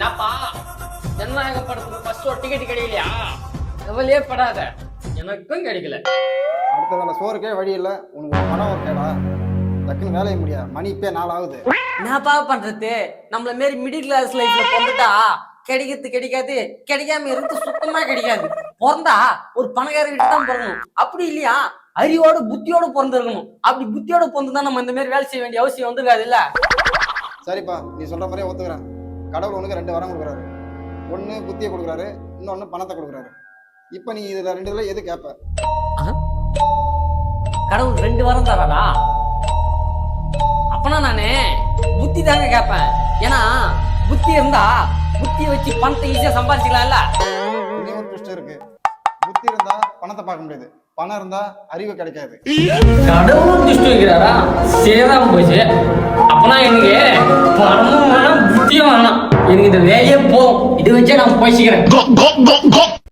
என்னப்பா ஜனநாயக படத்துக்கு ஃபர்ஸ்ட் ஒரு டிக்கெட் கிடைக்கலையா? கவலையே படாத, எனக்கும் கிடைக்கல. அடுத்த வேலை சோறுக்கே வழி இல்லை, உனக்கு பணம் ஒரு கேடா? டக்குன்னு வேலைய முடியா, மணி இப்பே 4 ஆகுது. என்னப்பா பண்றது? நம்மள மாரி மிடில் கிளாஸ் லைஃப்ல பிறந்துட்டா கிடைக்கிறது கிடைக்காது, கிடைக்காம இருந்து சுத்தமா கிடைக்காது. பிறந்தா ஒரு பணக்கார வீட்டு தான் பிறக்கணும், அப்படி இல்லையா அறிவோட புத்தியோட பிறந்திருக்கணும். அப்படி புத்தியோட பிறந்துதான் நம்ம இந்த மாதிரி வேலை செய்ய வேண்டிய அவசியம் வந்துருக்காது இல்ல. சரிப்பா, நீ சொல்ற மாதிரியே ஒத்துக்கிறேன். கடவுள் உனக்கு 2 வரம் கொடுக்குறாரு. ஒன்று புத்தியை கொடுக்குறாரு, இன்னொன்று பணத்தை கொடுக்குறாரு. இப்போ நீ இதில் 2 எது கேட்ப? கடவுள் 2 வரம் தராடா? அப்பனா நானு புத்தி தாங்க கேட்பேன். ஏன்னா புத்தி இருந்தா புத்தியை வச்சு பணத்தை ஈஸியா சம்பாதிச்சுக்கலாம்ல. இன்னும் ஒரு ட்விஸ்ட் இருக்கு. புத்தி இருந்தா பணத்தை பார்க்க முடியாது, பணம் இருந்தா அறிவு கிடைக்காது. கடவுளும் திஷ்டு வைக்கிறாரா? சேராம போச்சு. அப்பனா எனக்கு பணமும் வேணாம், புத்தியும் வேணாம். எனக்கு இந்த வேலையே போதும். இது வச்சே நான் போய்ச்சிக்கிறேன்.